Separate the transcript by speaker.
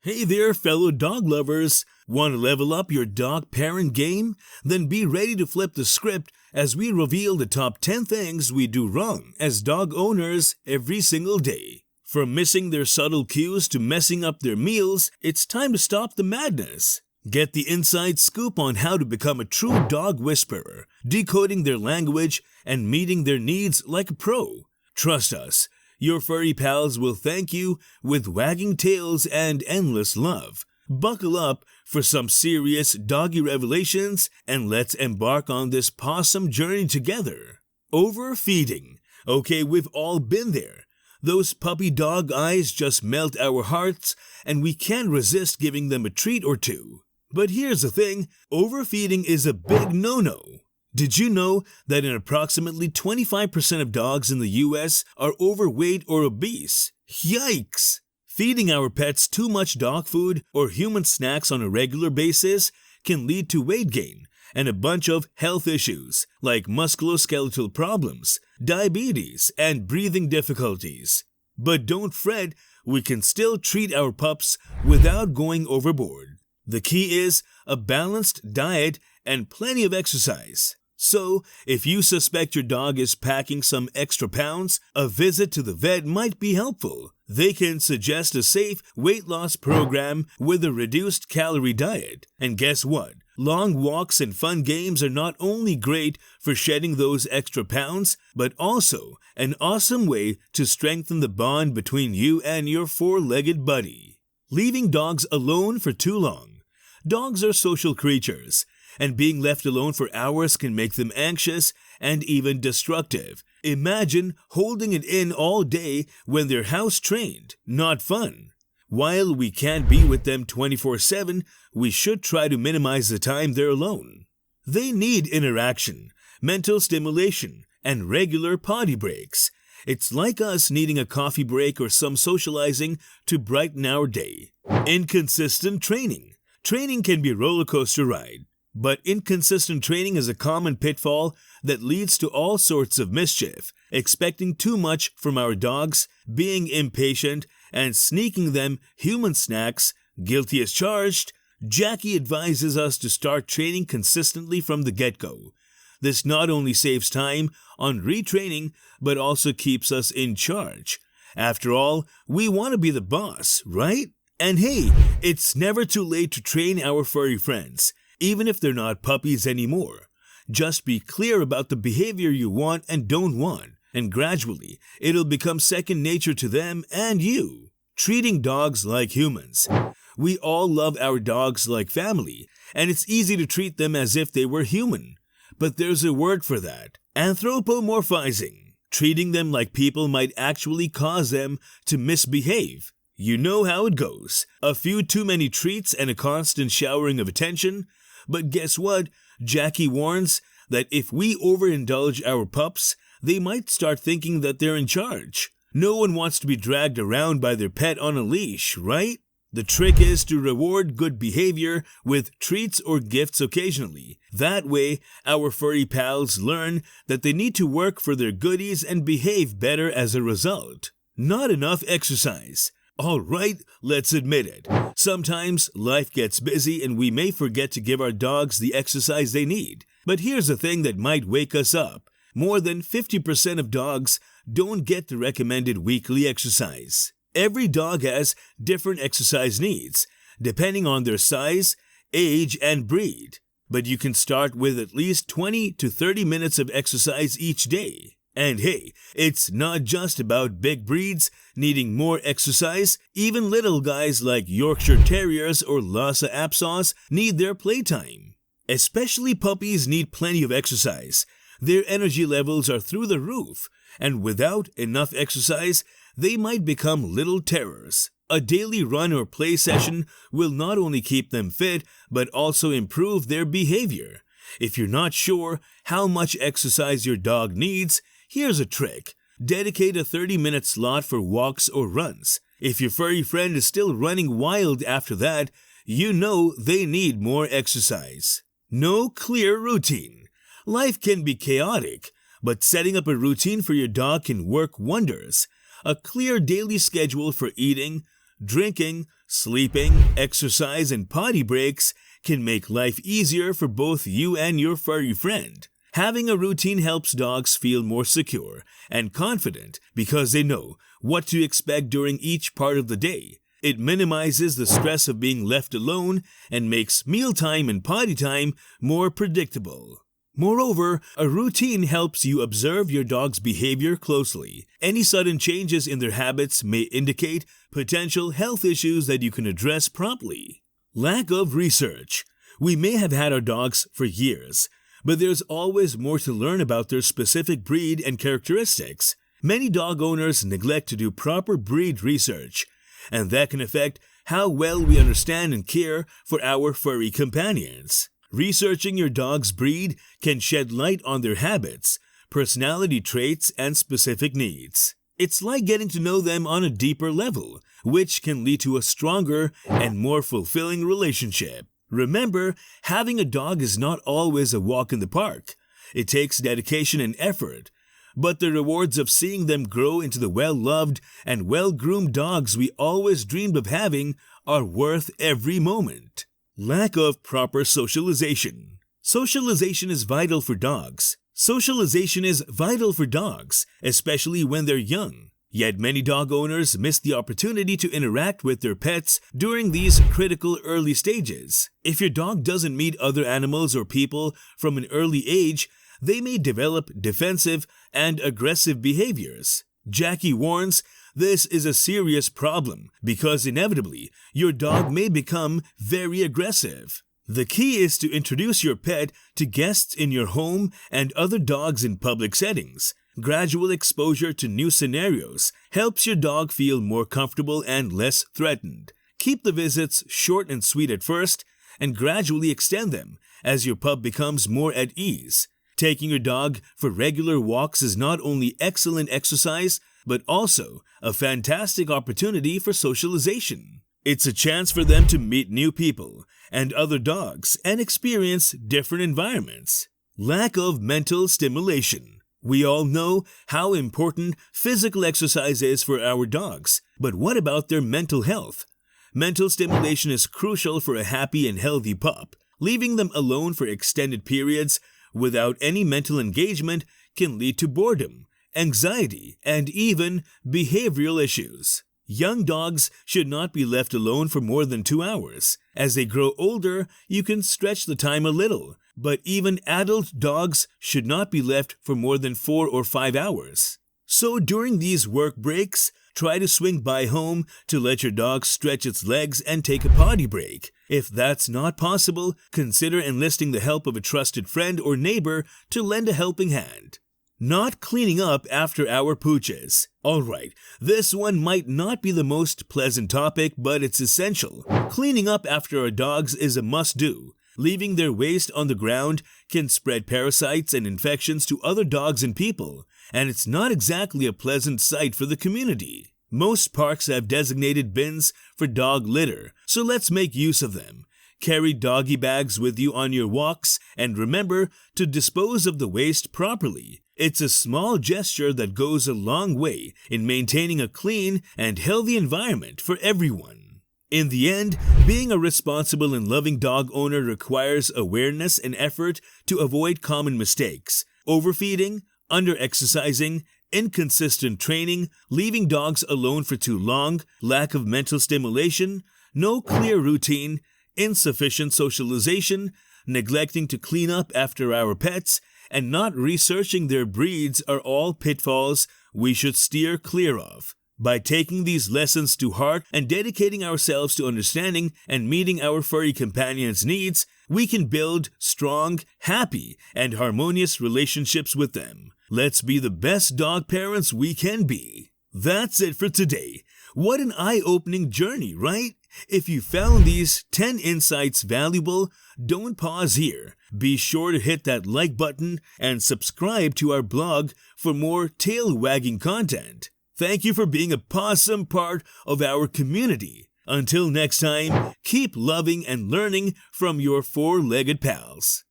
Speaker 1: Hey there, fellow dog lovers! Want to level up your dog parent game? Then be ready to flip the script as we reveal the top 10 things we do wrong as dog owners every single day. From missing their subtle cues to messing up their meals, it's time to stop the madness. Get the inside scoop on how to become a true dog whisperer, decoding their language and meeting their needs like a pro. Trust us, your furry pals will thank you with wagging tails and endless love. Buckle up for some serious doggy revelations and let's embark on this possum journey together. Overfeeding. Okay, we've all been there. Those puppy dog eyes just melt our hearts and we can't resist giving them a treat or two. But here's the thing, overfeeding is a big no-no. Did you know that approximately 25% of dogs in the US are overweight or obese? Yikes! Feeding our pets too much dog food or human snacks on a regular basis can lead to weight gain and a bunch of health issues like musculoskeletal problems, diabetes, and breathing difficulties. But don't fret, we can still treat our pups without going overboard. The key is a balanced diet and plenty of exercise. So, if you suspect your dog is packing some extra pounds, a visit to the vet might be helpful. They can suggest a safe weight loss program with a reduced calorie diet. And guess what? Long walks and fun games are not only great for shedding those extra pounds, but also an awesome way to strengthen the bond between you and your four-legged buddy. Leaving dogs alone for too long. Dogs are social creatures, and being left alone for hours can make them anxious and even destructive. Imagine holding it in all day when they're house-trained. Not fun. While we can't be with them 24/7, we should try to minimize the time they're alone. They need interaction, mental stimulation, and regular potty breaks. It's like us needing a coffee break or some socializing to brighten our day. Inconsistent training. Training can be a roller coaster ride, but inconsistent training is a common pitfall that leads to all sorts of mischief, expecting too much from our dogs, being impatient, and sneaking them human snacks, guilty as charged. Jackie advises us to start training consistently from the get-go. This not only saves time on retraining, but also keeps us in charge. After all, we want to be the boss, right? And hey, it's never too late to train our furry friends, even if they're not puppies anymore. Just be clear about the behavior you want and don't want, and gradually, it'll become second nature to them and you. Treating dogs like humans. We all love our dogs like family, and it's easy to treat them as if they were human. But there's a word for that, anthropomorphizing. Treating them like people might actually cause them to misbehave. You know how it goes. A few too many treats and a constant showering of attention. But guess what? Jackie warns that if we overindulge our pups, they might start thinking that they're in charge. No one wants to be dragged around by their pet on a leash, right? The trick is to reward good behavior with treats or gifts occasionally. That way, our furry pals learn that they need to work for their goodies and behave better as a result. Not enough exercise. Alright, let's admit it. Sometimes life gets busy and we may forget to give our dogs the exercise they need. But here's a thing that might wake us up. More than 50% of dogs don't get the recommended weekly exercise. Every dog has different exercise needs, depending on their size, age, and breed. But you can start with at least 20 to 30 minutes of exercise each day. And hey, it's not just about big breeds needing more exercise. Even little guys like Yorkshire Terriers or Lhasa Apsos need their playtime. Especially puppies need plenty of exercise. Their energy levels are through the roof, and without enough exercise, they might become little terrors. A daily run or play session will not only keep them fit, but also improve their behavior. If you're not sure how much exercise your dog needs, here's a trick. Dedicate a 30-minute slot for walks or runs. If your furry friend is still running wild after that, you know they need more exercise. No clear routine. Life can be chaotic, but setting up a routine for your dog can work wonders. A clear daily schedule for eating, drinking, Sleeping, exercise, and potty breaks can make life easier for both you and your furry friend. Having a routine helps dogs feel more secure and confident because they know what to expect during each part of the day. It minimizes the stress of being left alone and makes mealtime and potty time more predictable. Moreover, a routine helps you observe your dog's behavior closely. Any sudden changes in their habits may indicate potential health issues that you can address promptly. Lack of research. We may have had our dogs for years, but there's always more to learn about their specific breed and characteristics. Many dog owners neglect to do proper breed research, and that can affect how well we understand and care for our furry companions. Researching your dog's breed can shed light on their habits, personality traits, and specific needs. It's like getting to know them on a deeper level, which can lead to a stronger and more fulfilling relationship. Remember, having a dog is not always a walk in the park. It takes dedication and effort, but the rewards of seeing them grow into the well-loved and well-groomed dogs we always dreamed of having are worth every moment. Lack of proper socialization. Socialization is vital for dogs. Socialization is vital for dogs, especially when they're young. Yet many dog owners miss the opportunity to interact with their pets during these critical early stages. If your dog doesn't meet other animals or people from an early age, they may develop defensive and aggressive behaviors. Jackie warns, this is a serious problem because inevitably your dog may become very aggressive. The key is to introduce your pet to guests in your home and other dogs in public settings. Gradual exposure to new scenarios helps your dog feel more comfortable and less threatened. Keep the visits short and sweet at first and gradually extend them as your pup becomes more at ease. Taking your dog for regular walks is not only excellent exercise, but also a fantastic opportunity for socialization. It's a chance for them to meet new people and other dogs and experience different environments. Lack of mental stimulation. We all know how important physical exercise is for our dogs, but what about their mental health? Mental stimulation is crucial for a happy and healthy pup. Leaving them alone for extended periods without any mental engagement can lead to boredom, anxiety, and even behavioral issues. Young dogs should not be left alone for more than 2 hours. As they grow older, you can stretch the time a little, but even adult dogs should not be left for more than 4 or 5 hours. So during these work breaks, try to swing by home to let your dog stretch its legs and take a potty break. If that's not possible, consider enlisting the help of a trusted friend or neighbor to lend a helping hand. Not cleaning up after our pooches. Alright, this one might not be the most pleasant topic, but it's essential. Cleaning up after our dogs is a must-do. Leaving their waste on the ground can spread parasites and infections to other dogs and people, and it's not exactly a pleasant sight for the community. Most parks have designated bins for dog litter, so let's make use of them. Carry doggy bags with you on your walks, and remember to dispose of the waste properly. It's a small gesture that goes a long way in maintaining a clean and healthy environment for everyone. In the end, being a responsible and loving dog owner requires awareness and effort to avoid common mistakes: overfeeding, under-exercising, inconsistent training, leaving dogs alone for too long, lack of mental stimulation, no clear routine, insufficient socialization, neglecting to clean up after our pets, and not researching their breeds are all pitfalls we should steer clear of. By taking these lessons to heart and dedicating ourselves to understanding and meeting our furry companions' needs, we can build strong, happy, and harmonious relationships with them. Let's be the best dog parents we can be. That's it for today. What an eye-opening journey, right? If you found these 10 insights valuable, don't pause here. Be sure to hit that like button and subscribe to our blog for more tail-wagging content. Thank you for being a pawsome part of our community. Until next time, keep loving and learning from your four-legged pals.